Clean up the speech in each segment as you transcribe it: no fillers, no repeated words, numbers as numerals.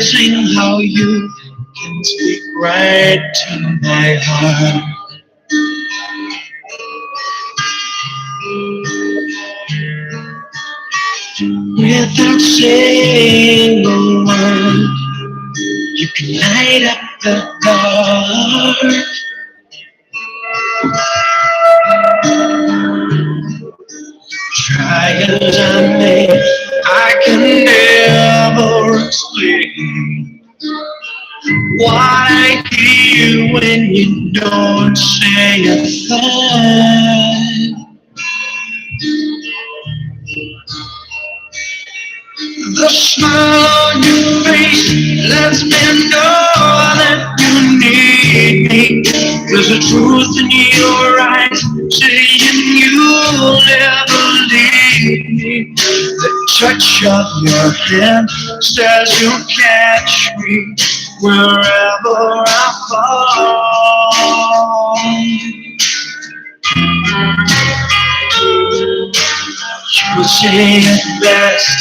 amazing how you can speak right to my heart. Without saying a word, you can light up the dark. Try as I may, I can never explain what I hear when you don't say a thing. The smile on your face lets me know that you need me. There's a truth in your eyes saying you'll never leave me. The touch of your hand says you'll catch me wherever I fall. You say it best,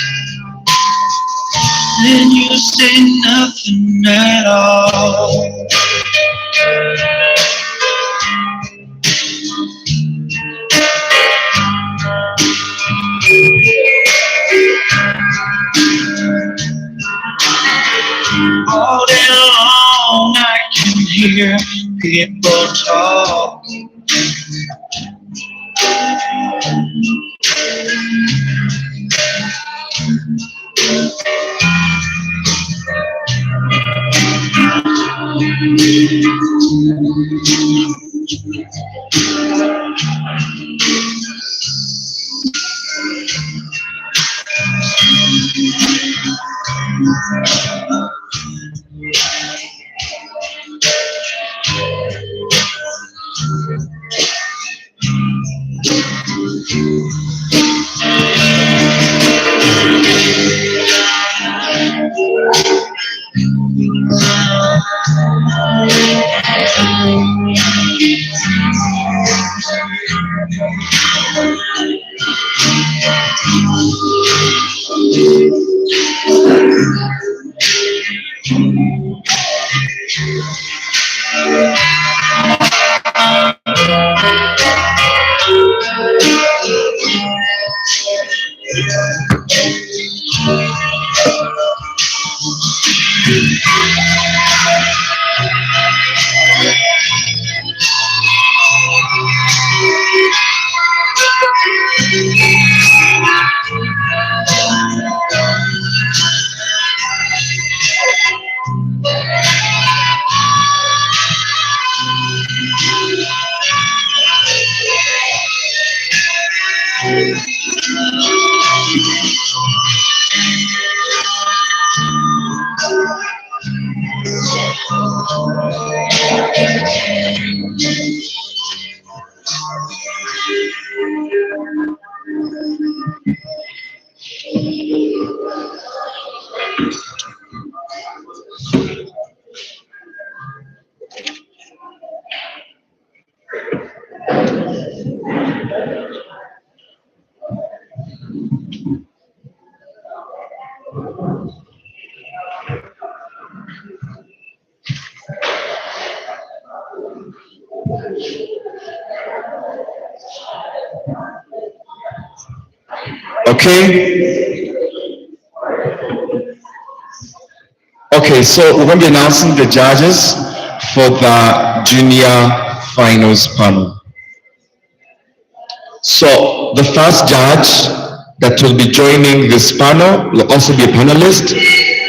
then you say nothing at all. All day long I can hear people talk. Okay, so we're going to be announcing the judges for the junior finals panel. So the first judge that will be joining this panel, will also be a panelist,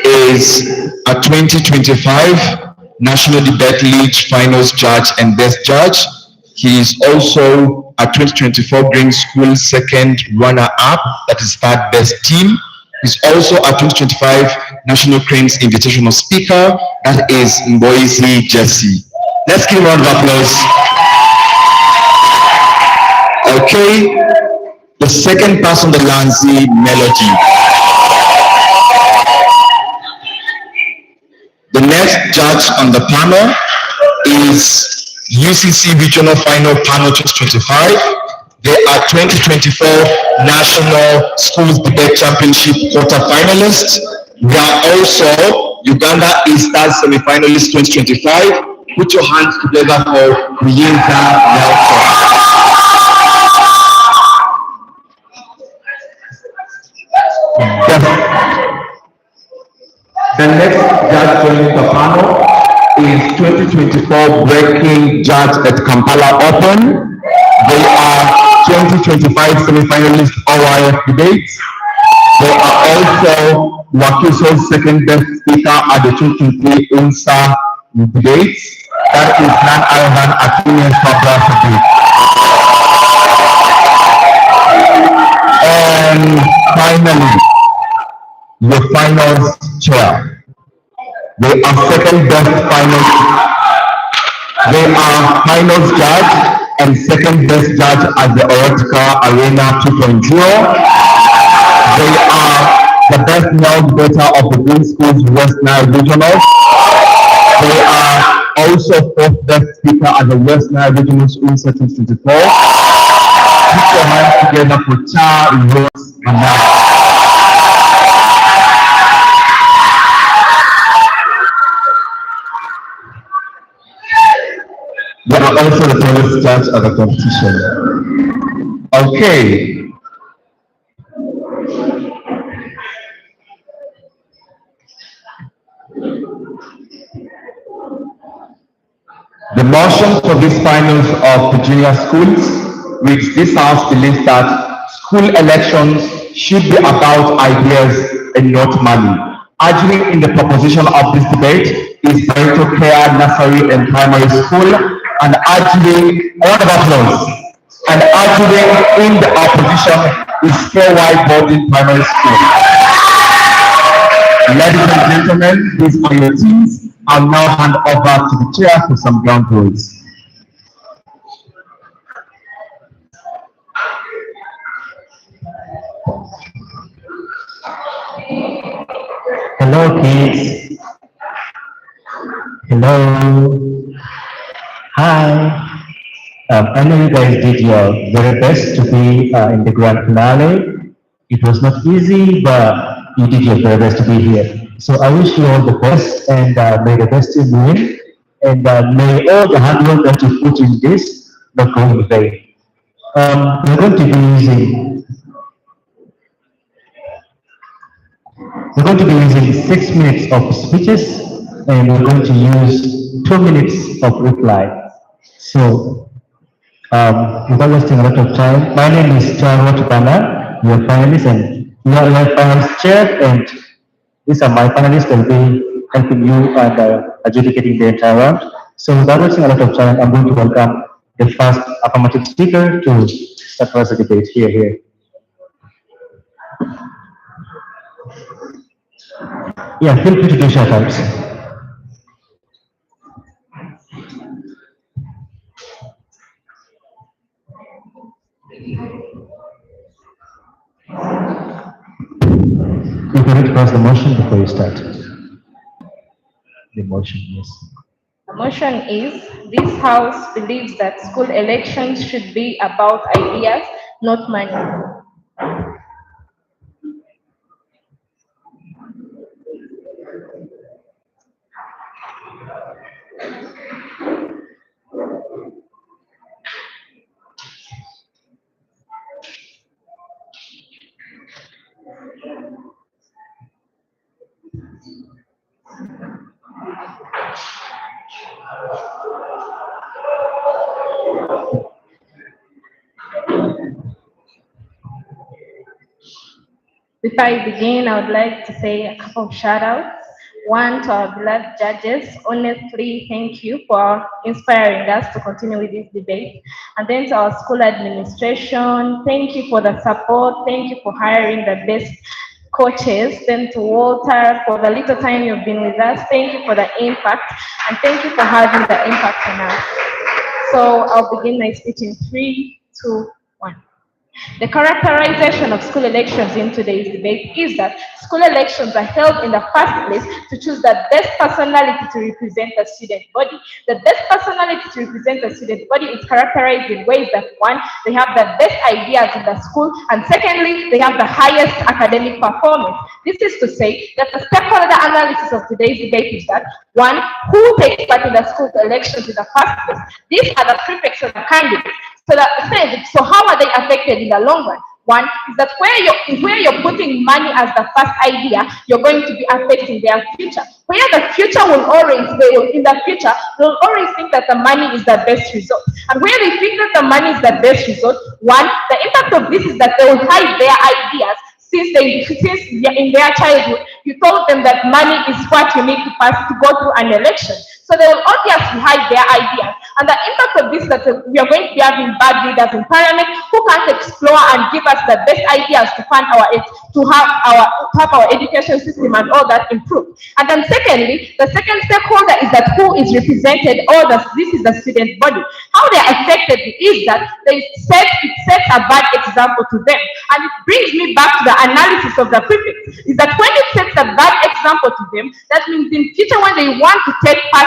is a 2025 National Debate League Finals Judge and Best Judge. He is also a 2024 Green School second runner-up, that is third best team. He's also a 2025 National Cranes Invitational Speaker, that is Mboisi Jesse. Let's give him a round of applause. Okay, the second person, the Lanzi Melody. The next judge on the panel is UCC Regional Final Panel 2025. They are 2024 National Schools Debate Championship quarter finalists. They are also Uganda Eastern Semi-Finalist 2025. Put your hands together for Bianca Nelson. The next judge joining the panel is 2024 breaking judge at Kampala Open. They are 2025 semi-finalist OIF debates. They are also Wakiso's second best speaker at the 2023 UNSA debates. That is none other than Akinye Fabrasati. And finally, your finals chair. They are second best finals. They are finals judge and second best judge at the Oratica Arena 2.0. They are the best known better of the Green Schools West Nile Regionals. They are also fourth best speaker at the West Nile Regionals UNSA 2024. Put your hands together for Cha Rose Anna. They are also the tallest judge at the competition. Okay. The motion for these finals of the junior schools, which this House believes that school elections should be about ideas and not money. Arguing in the proposition of this debate is Parental Care Nursery and Primary School, and arguing, a round of applause, and arguing in the opposition is Fair White Boarding Primary School. Ladies and gentlemen, these are your teams. I'll now hand over to the chair for some ground rules. Hello, kids. Hello. Hi. I know you guys did your very best to be in the grand finale. It was not easy, but you did your very best to be here. So I wish you all the best, and may the best team win. And may all the hard work that you put in this not go in vain. We're going to be using We're going to be using 6 minutes of speeches, and we're going to use 2 minutes of reply. So, without wasting a lot of time, my name is Charlotte Bana, your finalist, and you are my finalist chair, and these are my finalists that will be helping you and adjudicating the entire round. So, without wasting a lot of time, I'm going to welcome the first affirmative speaker to start us the debate. Here. Yeah, feel free to do shout outs. You can read across the motion before you start. The motion, yes. The motion is, this House believes that school elections should be about ideas, not money. Before I begin, I would like to say a couple of shout outs. One, to our beloved judges, honestly, thank you for inspiring us to continue with this debate. And then to our school administration, thank you for the support, thank you for hiring the best coaches. Then to Walter, for the little time you've been with us, thank you for the impact, and thank you for having the impact on us. So I'll begin my speech in 3, 2, 1. The characterization of school elections in today's debate is that school elections are held in the first place to choose the best personality to represent the student body. The best personality to represent the student body is characterized in ways that, one, they have the best ideas in the school, and secondly, they have the highest academic performance. This is to say that the stakeholder analysis of today's debate is that, one, who takes part in the school elections in the first place. These are the prefects of the candidates. So how are they affected in the long run? One is that where you're putting money as the first idea, you're going to be affecting their future. Where the future will always, in the future, they'll always think that the money is the best result. And where they think that the money is the best result, one, the impact of this is that they will hide their ideas since in their childhood, you told them that money is what you need to pass to go through an election. So they will obviously hide their ideas. And the impact of this is that we are going to be having bad leaders in parliament who can't explore and give us the best ideas to fund to have our education system and all that improved. And then secondly, the second stakeholder is that who is represented, this is the student body. How they are affected is that it sets a bad example to them. And it brings me back to the analysis of the prefect, is that when it sets a bad example to them, that means in future when they want to take part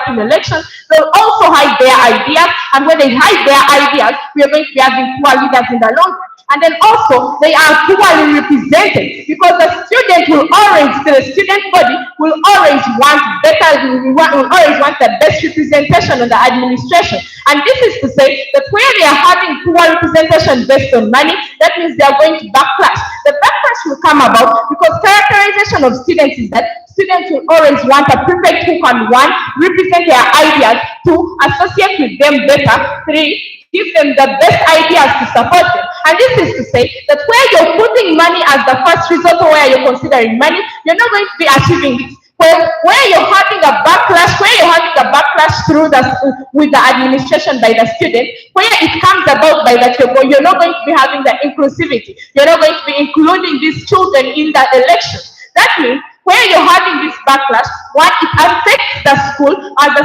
in elections, they'll also hide their ideas, and when they hide their ideas, we are going to be having poor leaders in the long run. And then also, they are poorly represented because the student body will always want will always want the best representation of the administration. And this is to say that where they are having poor representation based on money, that means they are going to backlash. The backlash will come about because characterization of students is that students will always want a prefect who can, one, represent their ideas, two, associate with them better, three, give them the best ideas to support them. And this is to say that where you're putting money as the first result or where you're considering money, you're not going to be achieving this. Where you're having a backlash, with the administration by the student, where it comes about by that you're not going to be having the inclusivity. You're not going to be including these children in the election. That means where you're having this backlash, one, it affects the school as the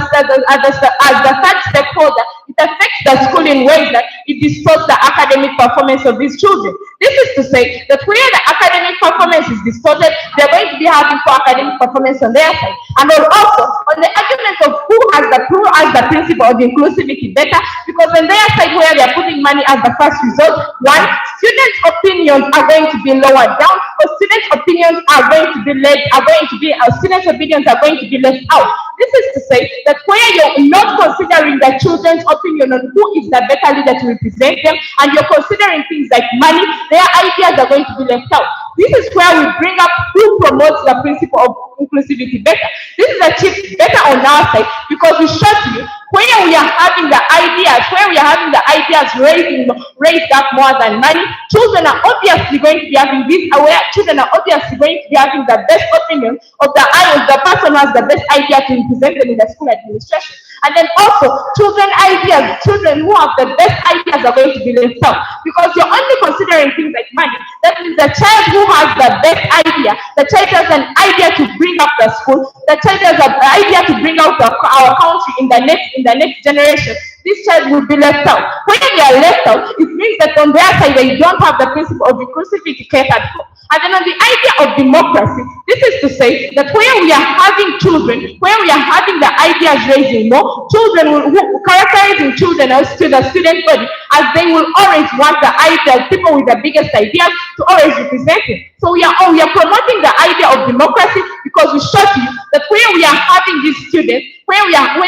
third stakeholder. It affects the school in ways that it distorts the academic performance of these children. This is to say that where the academic performance is distorted, they're going to be having poor academic performance on their side. And also on the argument of who has the principle of inclusivity better, because on their side where they're putting money as the first result, one, students' opinions are going to be lowered down, or students' opinions are going to be left out. This is to say that where you're not considering the children's opinion on who is the better leader to represent them, and you're considering things like money, their ideas are going to be left out. This is where we bring up who promotes the principle of inclusivity better. This is achieved better on our side because we showed you where we are having the ideas raised up more than money. Children are obviously going to be having the best opinion of the person who has the best idea to represent them in the school administration. And then also, children who have the best ideas are going to be left out because you're only considering things like money. That means the child who has the best idea, the child has an idea to bring up the school, the child has an idea to bring out our country in the next generation. This child will be left out. When they are left out, it means that on their side they don't have the principle of inclusivity catered for. And then on the idea of democracy, this is to say that where we are having children, where we are having the ideas raising more, characterizing children as to the student body, as they will always want the ideas, people with the biggest ideas to always represent it. So we are promoting the idea of democracy because we showed you that where we are having these students, where we are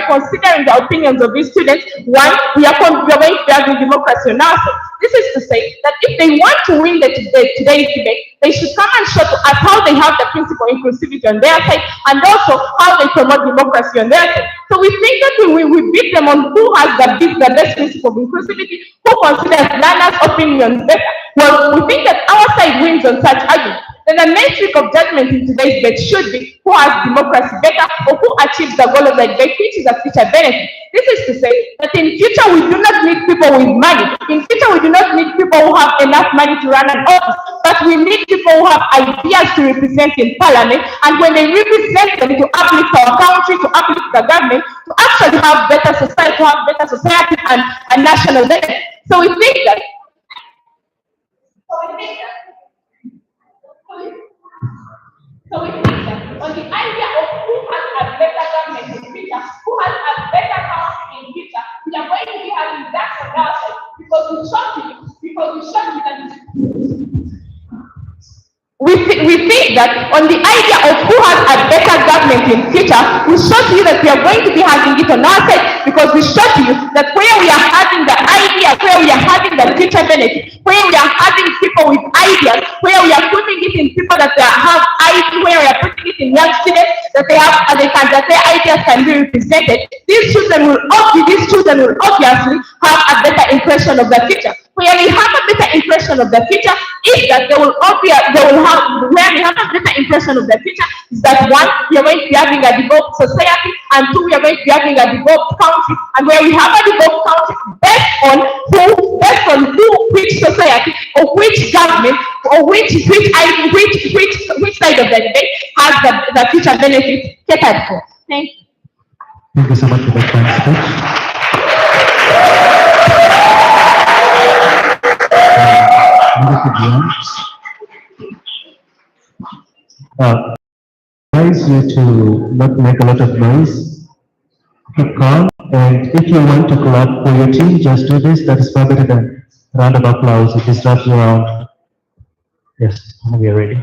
considering the opinions of these students, one, we are going to be having democracy on our side. This is to say that if they want to win today's debate, they should come and show to us how they have the principle of inclusivity on their side and also how they promote democracy on their side. So we think that we beat them on who has the best principle of inclusivity, who considers learners' opinions better. Well, we think that our side wins on such arguments. Then the metric of judgment in today's debate should be who has democracy better or who achieves the goal of the debate, which is a future benefit. This is to say that in future we do not need people with money. In future we do not need people who have enough money to run an office, but we need people who have ideas to represent in parliament, and when they represent them to uplift our country, to uplift the government, to actually have better society, and national benefit. So we think that on the idea of who has a better government in future, who has a better country in future, we are going to be having that on ourselves because we shot it, that we think that on the idea of who has a better government in future, we show to you that we are going to be having it on our side because we show to you that where we are having the idea, where we are having the future benefit, where we are having people with ideas, where we are putting it in people that have ideas, where we are putting it in young students that they have, that their ideas can be represented. These children will obviously have a better impression of the future. Where we have a better impression of the future is that where we have a better impression of the future is that one, we are going to be having a developed society, and two, we are going to be having a developed country. And where we have a developed country based on which society or which government or which side of the debate has the future benefits catered for. Thank you. Thank you so much for that kind speech. Advise you to not make a lot of noise, keep calm, and if you want to clap for your team, just do this. That is far better than round of applause. It distracts you around. Yes, we are ready.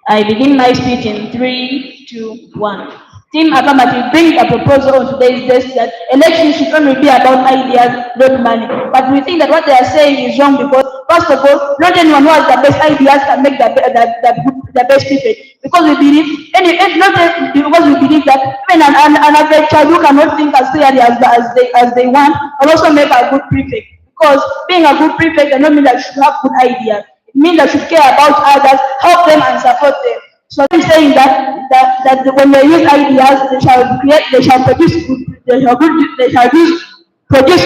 I begin my speech in 3, 2, 1. Team Affirmative brings a proposal on today's desk that elections should only be about ideas, not money. But we think that what they are saying is wrong because, first of all, not anyone who has the best ideas can make the best people. Because we believe, because we believe that even an average child who cannot think as clearly as they want can also make a good prefect. Because being a good prefect does not mean that you should have good ideas. It means that you should care about others, help them, and support them. So I'm saying that when they use ideas, they shall produce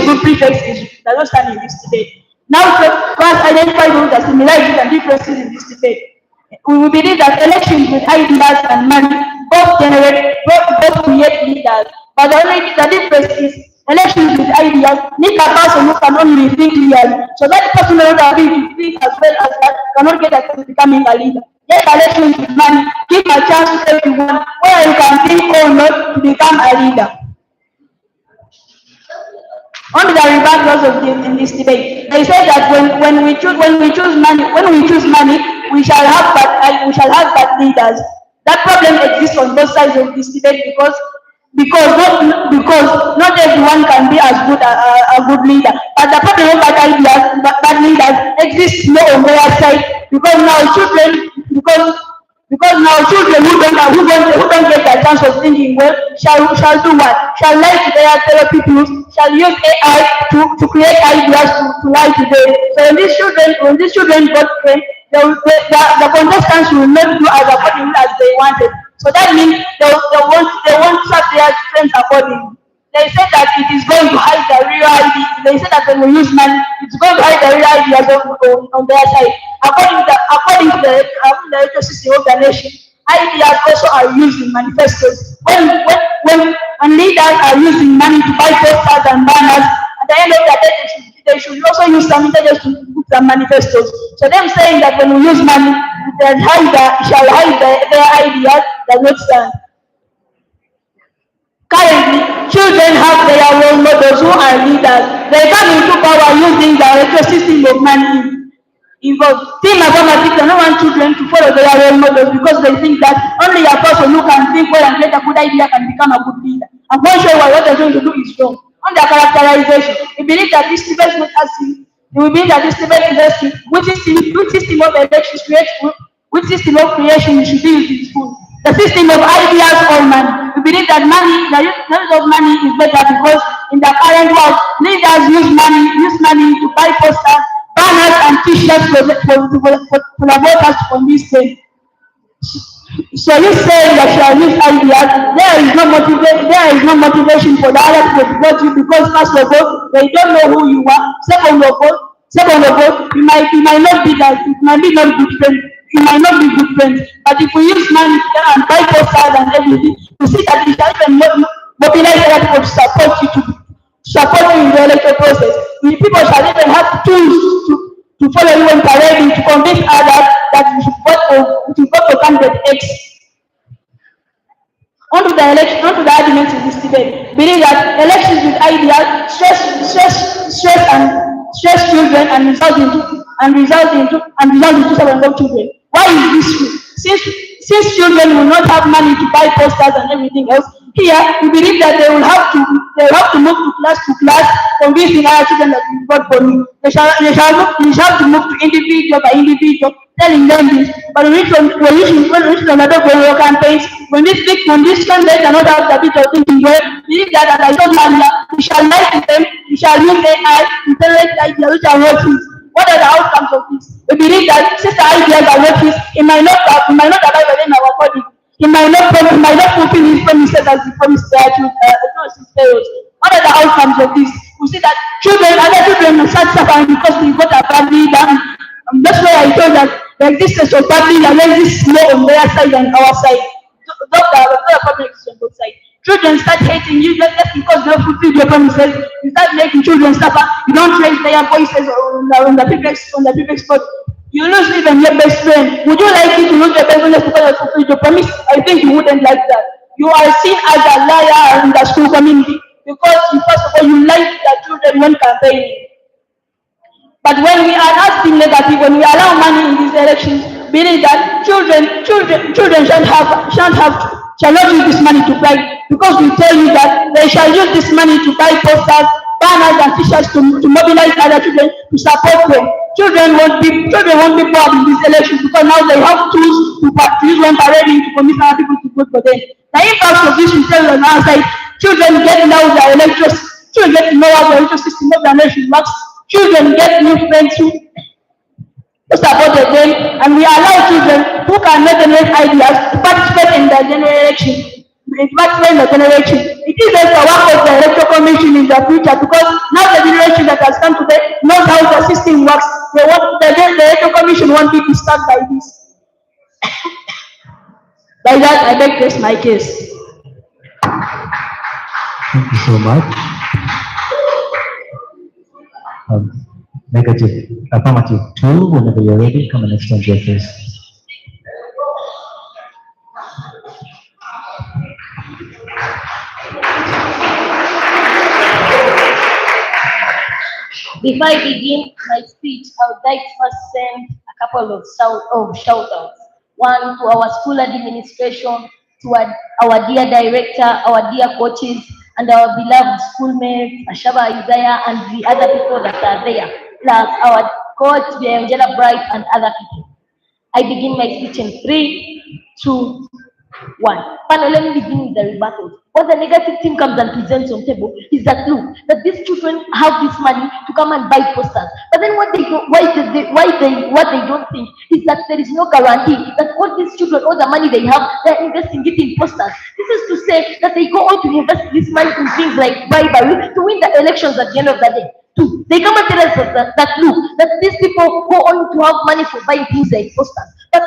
good prefixes that don't stand in this debate. Now, first identify the similarities and differences in this debate. We will believe that elections with ideas and money both create leaders, but the difference is elections with ideas need a person who can only think clearly. So that person who can think as well as that cannot get access to becoming a leader. Yes, elections with money give a chance to everyone, whether you can think or not, to become a leader. On the rebuttals of in this debate, they say that when we choose money, we shall have bad leaders. That problem exists on both sides of this debate because not everyone can be as good a good leader. But the problem of bad leaders exists more on their side because now children who don't get the chance of thinking well shall do what? Shall lie to their fellow people, shall use AI to create ideas to lie to them. So when these children got trained, the contestants will not do according as they wanted. So that means they won't track their strengths accordingly. They said that it is going to hide the real idea. They said that when we use money, it's going to hide the real ideas on their side. According to the ecosystem of the nation, ideas also are used in manifestos. When leaders are using money to buy posters and banners, at the end of the day, they should also use some intelligence to put some manifestos. So them saying that when we use money, shall hide their ideas does not stand. Currently, children have their role models who are leaders. They come into power using the ecosystem of money involved. Team Affirmative do not want children to follow their role models because they think that only a person who can think well and get a good idea can become a good leader. I'm not sure what they're going to do is wrong. On the characterization, we believe that this debate is asking. We believe that this debate is asking which system of elections which system of creation should be used in school. The system of ideas or money. We believe that the use of money is better because in the current world, leaders use money to buy posters, banners, and t-shirts for the voters on this day. So you say that you are use ideas, there is no motivation for the other people to vote you because first of all, they don't know who you are. Second of all, you might not be that, it might be not good friends. You might not be good friends, but if we use money and buy posters and everything, you see that it can even mobilize other people to support you in the electoral process. people shall even have tools to follow you when parading to convince others that you should vote for candidate X. Onto the election, onto the arguments in this debate. Believe that elections with ideas stress children and result into several children. Why is this true? Since children will not have money to buy posters and everything else, here we believe that they will have to move to class, convincing other children that we vote for me. They shall have to move to individual by individual, telling them this. But when we reach another government campaigns, when these candidates cannot have the bit of thinking, well, believe that as I told earlier, we shall lie to them, we shall use AI to generate ideas which are not his. What are the outcomes of this? We believe that since the ideas are not his, it might not arrive within our body. He might not fulfill his promises as he promised his parents. What are the outcomes of this? We see that other children will start suffering because we got a bad leader. That's why I told that the existence of bad leader exists more on their side than our side. The problem is on both sides. Children start hating you just because they don't fulfill your promises. You start making children suffer. You don't raise their voices on the previous spot. You lose even your best friend. Would you like it to lose your best friend because you fulfilled your promise? I think you wouldn't like that. You are seen as a liar in the school community because first of all you like that children when campaigning. But when we are acting negative, when we allow money in these elections, believe that children shall not use this money to buy, because we tell you that they shall use this money to buy posters, banners, and t-shirts to mobilize other children to support them. Children won't be bored in these elections because now they have tools to use when parading to convince other people to vote for them. The impact of this we tell on our side. Children get now their children get to know how the electoral system of the nation works. Children get new friends who support them, and we allow children who cannot generate ideas to participate in the general election. It is just the work of the electoral commission in the future, because now the generation that has come today knows how the system works. The electoral commission won't be disturbed by this. By that, I beg to rest my case. Thank you so much. Negative, affirmative 2, whenever you're ready, come and extend your case. Before I begin my speech, I would like to first send a couple of shout-outs. One, to our school administration, to our dear director, our dear coaches, and our beloved schoolmates, Ashaba Isaiah, and the other people that are there, plus our coach, Angela Bright, and other people. I begin my speech in 3, 2, 1. Panel, let me begin with the rebuttal. What the negative thing comes and presents on table is that look, that these children have this money to come and buy posters. But then what they don't think is that there is no guarantee that all these children, all the money they have, they're investing it in posters. This is to say that they go on to invest this money in things like bribery to win the elections at the end of the day. Two, they come and tell us that look, that these people go on to have money for buying things like posters. But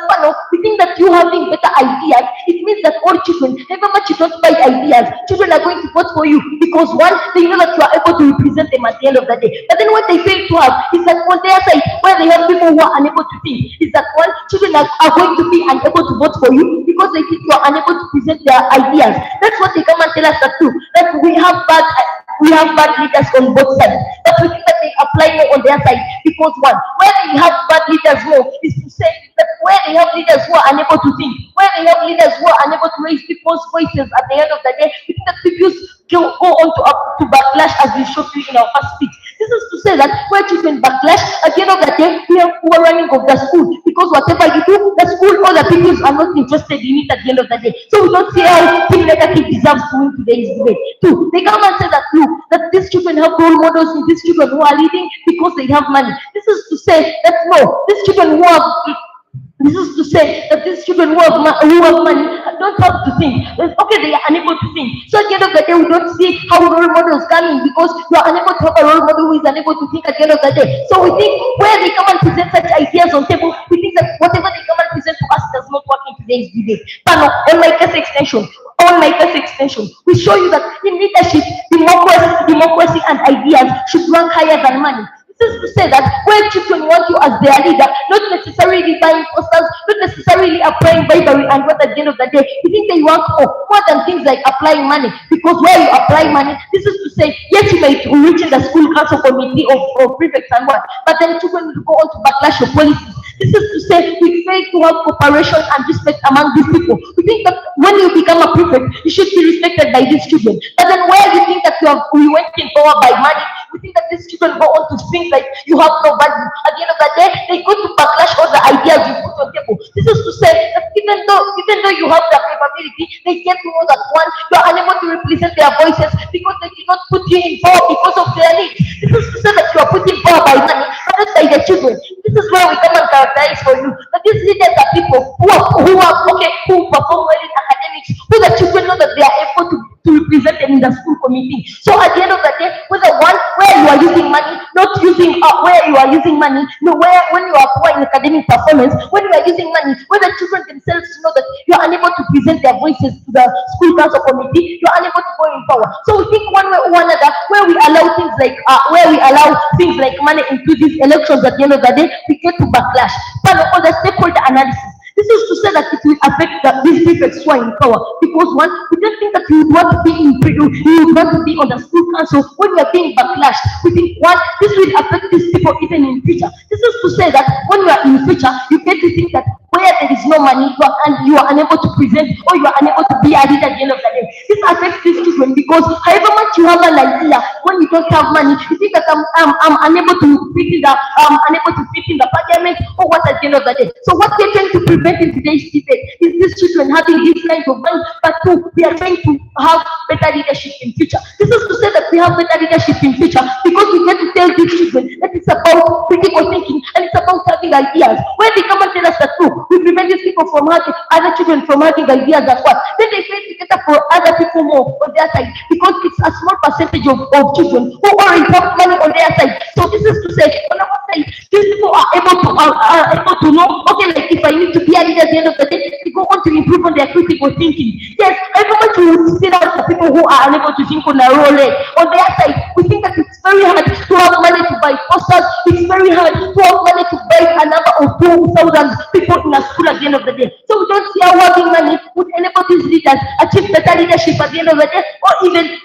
we think that you having better ideas, it means that all children, however much you don't buy ideas, children are going to vote for you because one, they know that you are able to represent them at the end of the day. But then what they fail to have is that on their side, where they have people who are unable to think, is that one, children are going to be unable to vote for you because they think you are unable to present their ideas. That's what they come and tell us that too, that we have bad leaders on both sides. But we think that they apply more on their side because one, where they have bad leaders more is to say that where they have leaders who are unable to think, where they have leaders who are unable to raise people's voices at the end of the day, we think that people go on to backlash, as we showed you in our first speech. This is to say that where children backlash, at the end of the day, we are running of the school because whatever you do, the school or the people are not interested in it at the end of the day. So we don't see how Team Negative deserves to win today's debate. Two, they come and say that look, that these children have role models in these children who are leading because they have money. This is to say that no, these children who have money don't have to think. Okay, they are unable to think. So at the end of the day, we don't see how role models come in because you are unable to have a role model who is unable to think at the end of the day. So we think where they come and present such ideas on table, we think that whatever they come and present to us does not work in today's debate. But no, on my case extension, on my first extension, we show you that in leadership, democracy and ideas should rank higher than money. This is to say that when children want you as their leader, not necessarily buying posters, not necessarily applying bribery, and what at the end of the day, you think they want more than things like applying money. Because where you apply money, this is to say, yes, you may reach in the school council committee of prefects and what, but then children will go on to backlash your policies. This is to say, we fail to have cooperation and respect among these people. We think that when you become a prefect, you should be respected by these children. But then where you think that we went in power by money, we think that these children go on to think like you have no value. At the end of the day, they go to backlash all the ideas you put on table. This is to say that even though you have the capability, they get to know that one, you are unable to represent their voices because they did not put you in power because of their needs. This is to say that you are put in power by money, but not by the children. This is where we come and characterize for you that these leaders are people who perform well in academics, who the children know that they are able to represent them in the school committee. So at the end of the day, whether one where you are using money, not using where you are using money, no, where when you are poor in academic performance, when you are using money, where the children themselves know that you are unable to present their voices to the school council committee, you are unable to go in power. So we think one way or another, where we allow things like money into these elections at the end of the day, we get to backlash. But on the stakeholder analysis, this is to say that it will affect these prefects who are in power. Because one, we don't think that you would want to be on the school council when you are being backlashed. We think one, this will affect these people even in future. This is to say that when you are in future, you get to think that where there is no money you are unable to present or you are unable to be a leader at the end of the day. This affects these children because however much you have an idea, when you don't have money, you think that I'm unable to fit in the parliament or what at the end of the day. So what we're trying to prevent in today's debate is these children having this kind of money, but two, we are trying to have better leadership in future. This is to say that we have better leadership in future because we get to tell these children that it's about critical thinking and it's about having ideas. When they come and tell us that too, we prevent these people from having other children from having ideas as well. Then they fail to get up for other people more on their side because it's a small percentage of children who already have money on their side. So this is to say, on our side, these people are able to know, okay, like if I need to be a leader at the end of the day, they go on to improve on their critical thinking. Yes, everyone should sit out for people who are unable to think on their own leg. On their side, we think that it's very hard to have money to buy posters. It's very hard to have money to buy a number of 2,000 people in a school at the end of the day. So we don't see how having money would enable these leaders achieve better leadership at the end of the day, or even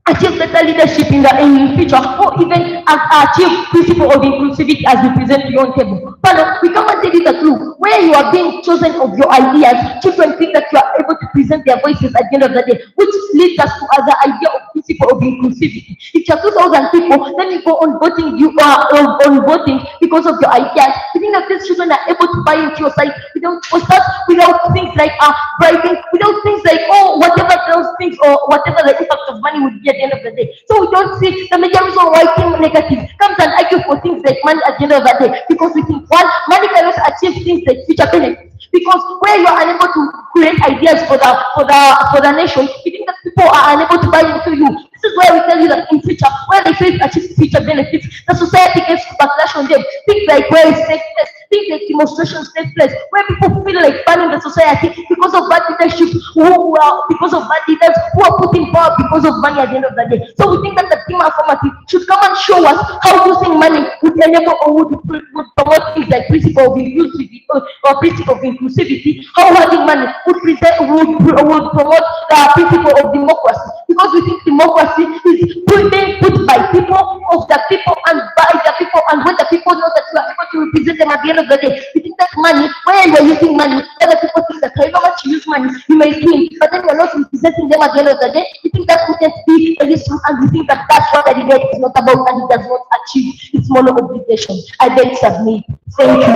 achieve better leadership in the future, or even achieve principle of inclusivity as we present beyond table. But we come and tell you the truth. Where you are being chosen of your ideas, children think that you are able to present their voices at the end of the day, which leads us to the idea of principle of inclusivity. If you are 2,000 people, then you go on voting, you are on voting because of your ideas. You think that these children are able to buy into your side without posters, without things like bribing, without things like whatever those things or whatever the impact of money would be at the end of the day. So we don't see the major reason why Team Negative comes and argue for things like money at the end of the day, because we think one, money cannot achieve things like future benefits. Because where you are unable to create ideas for the nation, you think that people are unable to buy into you. This is where we tell you that in future, where they fail to achieve future benefits, the society gets to backlash on them. Things like where it takes place, things like demonstrations take place, where people feel like banning the society because of bad leadership, because of bad leaders who are put in power because of money at the end of the day. So we think that the team affirmative should come and show us how using money would enable or would promote things like principle of inclusivity or principle of inclusivity, how having money would promote the principle of democracy, because we think democracy is being put by people, of the people, and by the people, and when the people know that you are able to represent them at the end of the day. We think that money, where you are using money, other people think that however much you use money, you may win, but then you are not representing them at the end of the day. We think that wouldn't be a issue, and we think that that's what the debate is not about, and it does not achieve its moral obligation. I beg submit. Thank you.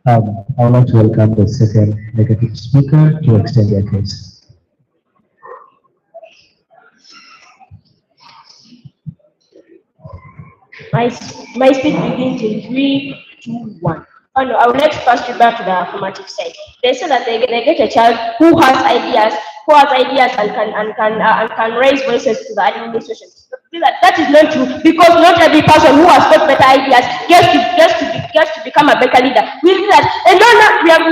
I would like to welcome the second negative speaker to extend their case. My speech begins in 3, 2, 1. Oh no, I would like to pass you back to the affirmative side. They say that they get a child who has ideas and can raise voices to the administration. That is not true, because not every person who has got better ideas gets to become a better leader. We do that, and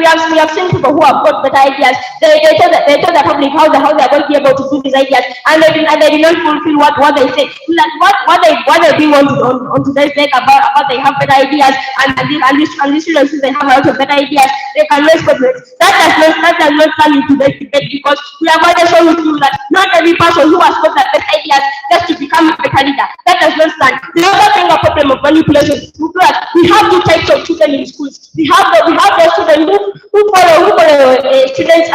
we have seen people who have got better ideas. They tell the public how they are going to be able to do these ideas, and they do not fulfill what they say. Like what they bring on today's day about they have better ideas, and these students, they have a lot of better ideas, they can raise problems. That does not stand in today's debate, because we have already shown you that not every person who has got the best ideas just to become a better leader. That does not stand. The other thing, a problem of manipulation, we have two types of children in schools. We have the students who follow students'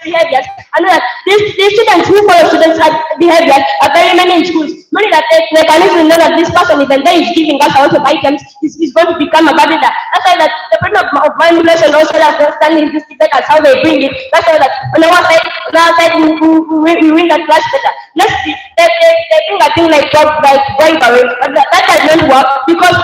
behaviors, and that these students who follow students' behaviors are very many in schools. Many that they can easily know that this person, even though is giving us a lot of items, is going to become a bad leader. That's why that the problem of manipulation also has not stand in this debate as how they bring it. That's why that on our side we win that class better. Let's see, they bring a thing like bribery, but that does not work, because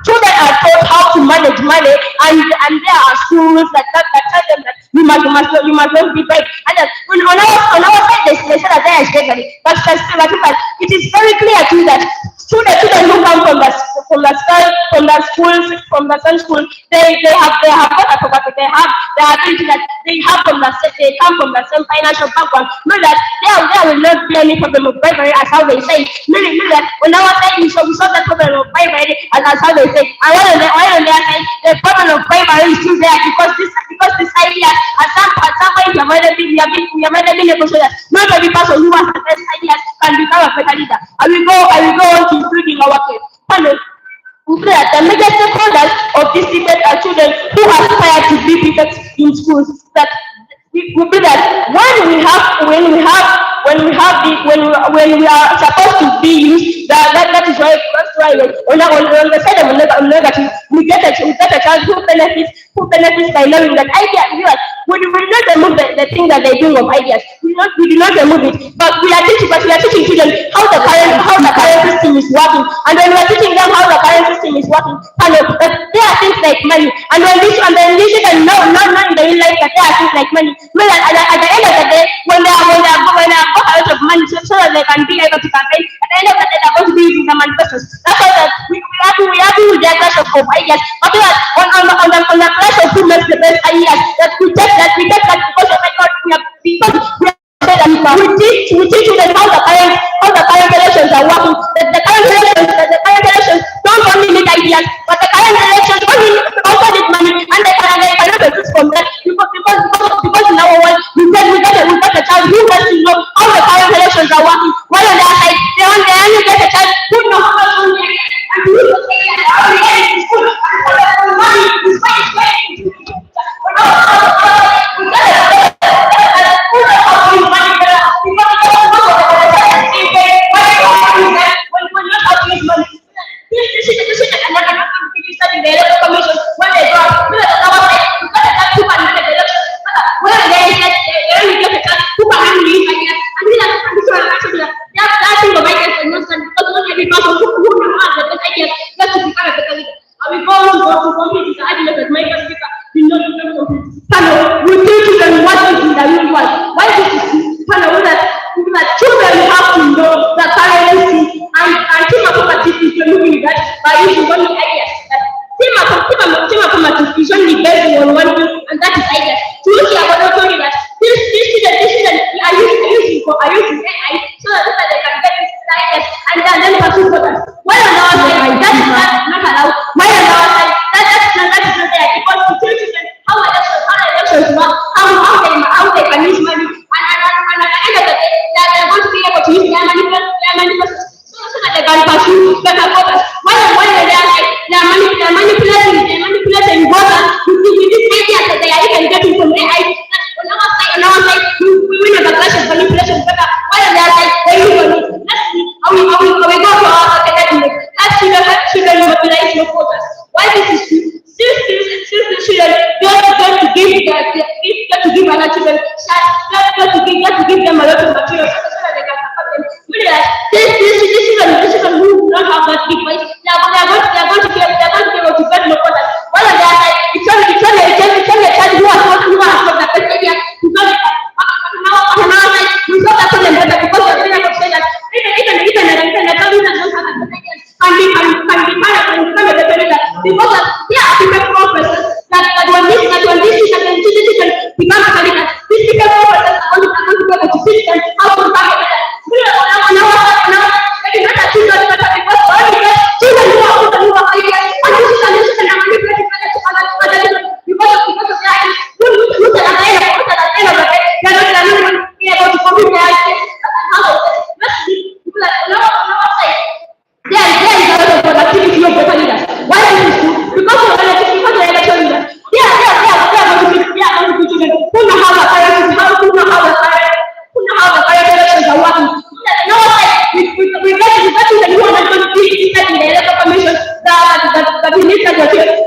children are taught how to manage money, and there are schools that tell them that you must not be bribed. And that on our side they say that there is bribery, but it is very clear to you that students who come from the same school, they have got a property, they are thinking that they come from the same financial background. Meaning that there will not be any problem of bribery, as how they say. Meaning that on our side we solve the problem of bribery, as how they say. And while on their side, the problem of bribery is still there, because this idea at some point we have already been able to show that not every person who has the best ideas can become a better leader. I will go on to including our case. The major stakeholders of this debate are children who aspire to be prefects in schools. That we do that when we are supposed to be used. That is why on the side of negative, we get a child who benefits by knowing that idea. We do not remove the thing that they bring of ideas. We do not remove it, but we are teaching children how the current system is working. And when we are teaching them how the current system is working, there are things like money. And when these children know in the real life that there are things like money, well, at the end of the day, when they have got a lot of money, so that they can be able to campaign, at the end of the day, they're going to be using the manifestos. That's why that we are with their clash of ideas. But on the clash of who makes the best ideas, that we take that because of what we have we teach children how the current elections are working. The current elections don't only need ideas, but the current elections also need money, and they cannot exist from that, because in our world we got a child who wants to know how the current elections are working. While on the other side, they only get a child who knows how much money and who knows how to get into school and money is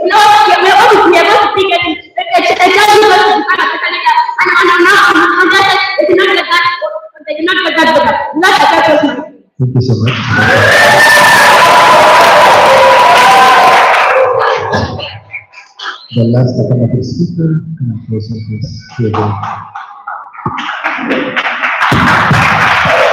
we are going to think a child who wants to become a better leader, and they did not get that, they did not get that better. Not a better person. Thank you so much. The last affirmative speaker, can I close with this?